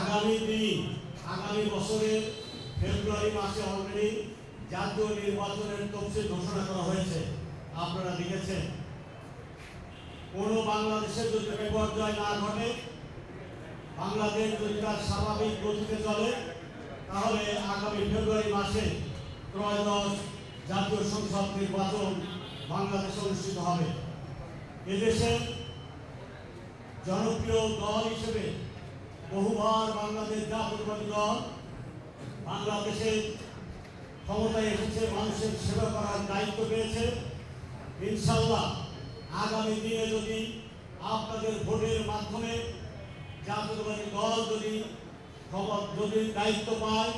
আগামী দিন আগামী বছরের ফেব্রুয়ারি মাসে অলরেডি জাতীয় নির্বাচনের তফসিল ঘোষণা করা হয়েছে। আপনারা দেখেছেন, কোনো বাংলাদেশের যদি বিপর্যয় না ঘটে, বাংলাদেশ যদি তার স্বাভাবিক গতিতে চলে, তাহলে আগামী ফেব্রুয়ারি মাসে ত্রয়োদশ জাতীয় সংসদ নির্বাচন বাংলাদেশে অনুষ্ঠিত হবে। এদেশের জনপ্রিয় দল হিসেবে বহুবার বাংলাদেশ জাতীয়তাবাদী দল বাংলাদেশের ক্ষমতায় এসেছে, মানুষের সেবা করার দায়িত্ব পেয়েছে। ইনশাআল্লাহ আগামী দিনে যদি আপনাদের ভোটের মাধ্যমে জাতীয়তাবাদী দল যদি দায়িত্ব পায়,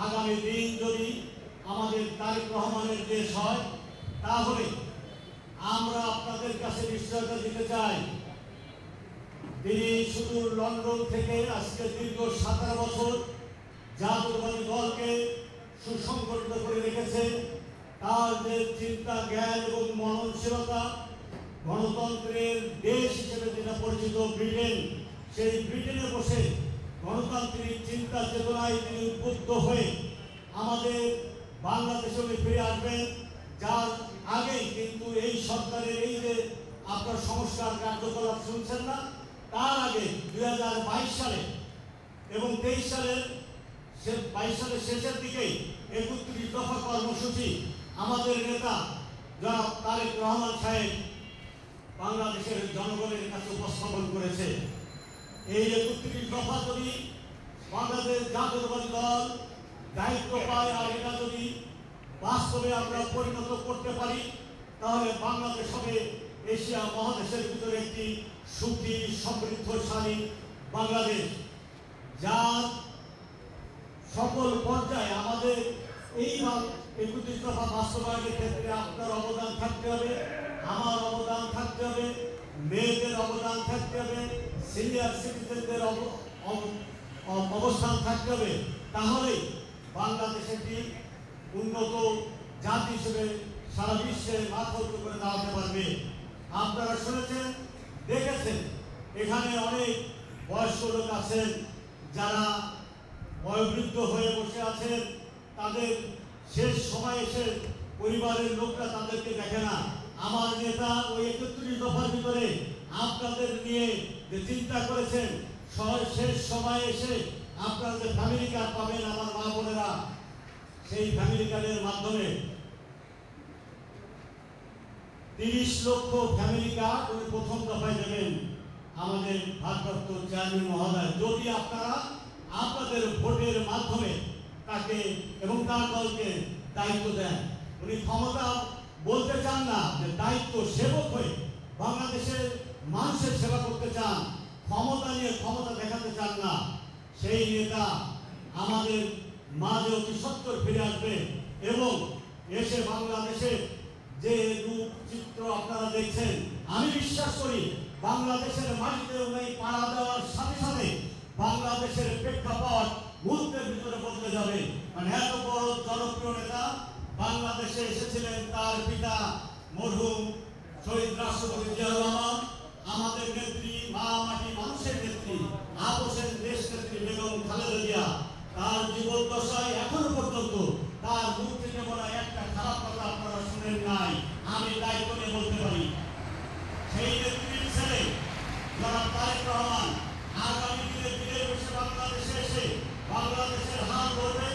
আগামী দিন যদি আমাদের তারেক রহমানের দেশ হয়, তাহলে আমরা আপনাদের কাছে নিশ্চয়তা দিতে চাই, তিনি শুধু লন্ডন থেকে আজকে দীর্ঘ 17 বছর জাতীয়তাবাদী দলকে সুসংগঠিত করে রেখেছে। তার যে চিন্তা, জ্ঞান এবং মননশীলতা, গণতন্ত্রের দেশ হিসেবে যেটা পরিচিত ব্রিটেন, সেই ব্রিটেনে বসে গণতান্ত্রিক চিন্তা চেতনায় তিনি উদ্বুদ্ধ হয়ে আমাদের বাংলাদেশে ফিরে আসবেন। যার আগেই কিন্তু এই সরকারের এই যে আপনার সংস্কার কার্যকলাপ শুনছেন না, তার আগে 2022 সালে এবং 23 সালের 22 সালের শেষের দিকেই 31 দফা কর্মসূচি আমাদের নেতা জনাব তারেক রহমান সাহেব বাংলাদেশের জনগণের কাছে উপস্থাপন করেছে। এই 31 দফা যদি বাংলাদেশ জাতীয়তাবাদী দল দায়িত্ব পায় আর এটা যদি বাস্তবে আমরা পরিণত করতে পারি, তাহলে বাংলাদেশ হবে এশিয়া মহাদেশের ভিতরে একটি সুখী সমৃদ্ধশালী বাংলাদেশ, যার সকল পর্যায়ে আমাদের এই 31 দফা বাস্তবায়নের ক্ষেত্রে আপনার অবদান থাকতে হবে, আমার অবদান থাকতে হবে, মেয়েদের অবদান থাকতে হবে, সিনিয়র সিটিজেনদের অবস্থান থাকতে হবে। তাহলেই বাংলাদেশ একটি উন্নত জাতি হিসেবে সারা বিশ্বে মাথা উঁচু করে দাঁড়াতে পারবে। আপনারা শুনেছেন, দেখেছেন, এখানে অনেক বয়স্ক লোক আছেন যারা বয়োবৃদ্ধ হয়ে বসে আছেন। তাদের শেষ সময় এসে পরিবারের লোকরা তাদেরকে দেখে না। আমার নেতা ওই 31 দফার ভিতরে আপনাদের নিয়ে যে চিন্তা করেছেন, শেষ সময় এসে আপনারা যে ফ্যামিলি কার্ড পাবেন আমার মা বোনেরা, সেই ফ্যামিলি কার্ডের মাধ্যমে 30 লক্ষ ফ্যামিলি কার্ড উনি প্রথম দফায় দেবেন আমাদের ভারপ্রাপ্ত চেয়ারম্যান মহোদয়, যদি আপনারা আপনাদের ভোটের মাধ্যমে তাকে এবং তার দলকে দায়িত্ব দেন। উনি ক্ষমতা বলতে চান না, যে দায়িত্ব সেবক হয়ে বাংলাদেশের মানুষের সেবা করতে চান, ক্ষমতা নিয়ে ক্ষমতা দেখাতে চান না। সেই নেতা আমাদের মাঝে অতি সত্বর ফিরে আসবে এবং এসে বাংলাদেশের যে রূপ চিত্র আপনারা দেখছেন, আমি বিশ্বাস করি বাংলাদেশের মাটিতে উনি পাড়া দেওয়ার সাথে সাথে বাংলাদেশের প্রেক্ষাপট মুহূর্তের ভিতরে বদলে যাবে। মানে এত বড় জনপ্রিয় নেতা বাংলাদেশে এসেছিলেন তার পিতা মরহুম শহীদ রাষ্ট্রপতি জিয়াউর রহমান, আমাদের নেত্রী, মা মাটি মানুষের নেত্রী, আপোষের দেশ নেত্রী বেগম খালেদা জিয়া। তার জীবদ্দশায় এখনো পর্যন্ত তার মুখ থেকে বলা একটা খারাপ কথা আপনারা শুনেন নাই, আমি দায়িত্ব নিয়ে বলতে পারি। সেই নেত্রীর ছেলে জনাব তারেক রহমান আগামী দিনে ফিরে বসে বাংলাদেশে এসে বাংলাদেশের হাল ধরবে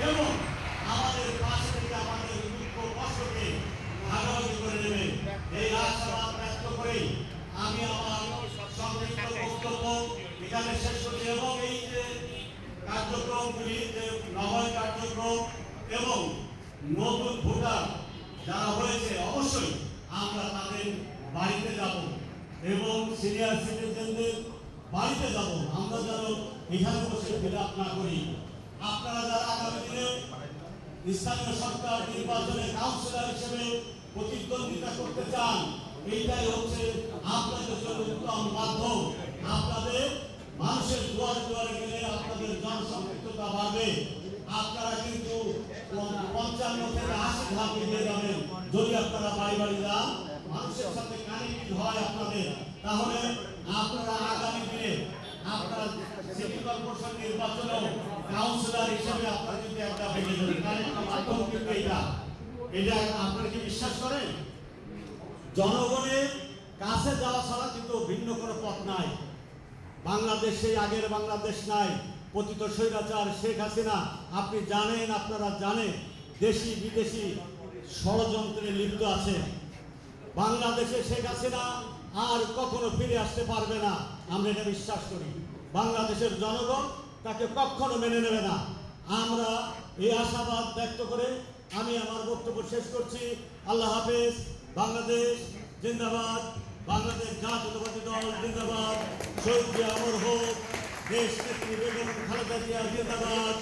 এবং আমাদের পাশে থেকে আমাদের দুঃখ কষ্টকে ভাগাভাগি করে নেবে। এই আশাবাদ ব্যক্ত করেই আমি আমার সংক্ষিপ্ত বক্তব্য এখানে শেষ করছি এবং এই যে কার্যক্রমগুলি, যে নবায়ন কার্যক্রম এবং নতুন ভোটার যারা হয়েছে, অবশ্যই আমরা তাদের বাড়িতে যাব এবং সিনিয়র সিটিজেনদের বাড়িতে যাব। আমরা যেন এখানে বসে ফিলাপ না করি। আপনারা যারা আগামী দিনে স্থানীয় সরকার নির্বাচনে কাউন্সিলর হিসেবে প্রতিদ্বন্দ্বিতা করতে চান, এইটাই হচ্ছে আপনাদের জন্য উত্তম মাধ্যম। আপনাদের মানুষের দুয়ারে দুয়ারে গেলে আপনাদের জনসম্পৃক্ততা বাড়বে। আপনারা কিন্তু 55 থেকে 80 ধাপ এগিয়ে যাবেন যদি আপনারা বাড়ি বাড়ি যান, মানুষের সাথে কানেক্টেড হয় আপনাদের। তাহলে আপনারা আগামী দিনে আপনারা সিটি কর্পোরেশন নির্বাচনেও কাউন্সিলর হিসেবে আপনারা যদি একটা ভেঙে দেবেন তাহলে একটা মাধ্যম কিন্তু এটা আপনারা কি বিশ্বাস করেন? জনগণের কাছে যাওয়া ছাড়া কিন্তু ভিন্ন কোনো পথ নাই। বাংলাদেশে আগের বাংলাদেশ নাই। পতিত স্বৈরাচার শেখ হাসিনা আপনি জানেন, আপনারা জানেন দেশি বিদেশি ষড়যন্ত্রে লিপ্ত আছে। বাংলাদেশে শেখ হাসিনা আর কখনো ফিরে আসতে পারবে না, আমরা এটা বিশ্বাস করি। বাংলাদেশের জনগণ তাকে কখনো মেনে নেবে না। আমরা এই আশাবাদ ব্যক্ত করে আমি আমার বক্তব্য শেষ করছি। আল্লাহ হাফেজ। বাংলাদেশ জিন্দাবাদ। বাংলাদেশ জাতীয়তাবাদী দল জিন্দাবাদ। শহীদ জিয়া অমর হোক। দেশ নেত্রী বেগম খালেদা জিয়া জিন্দাবাদ।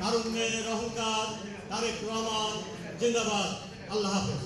তারুণ্যের অহংকার তারেক রহমান জিন্দাবাদ। আল্লাহ হাফেজ।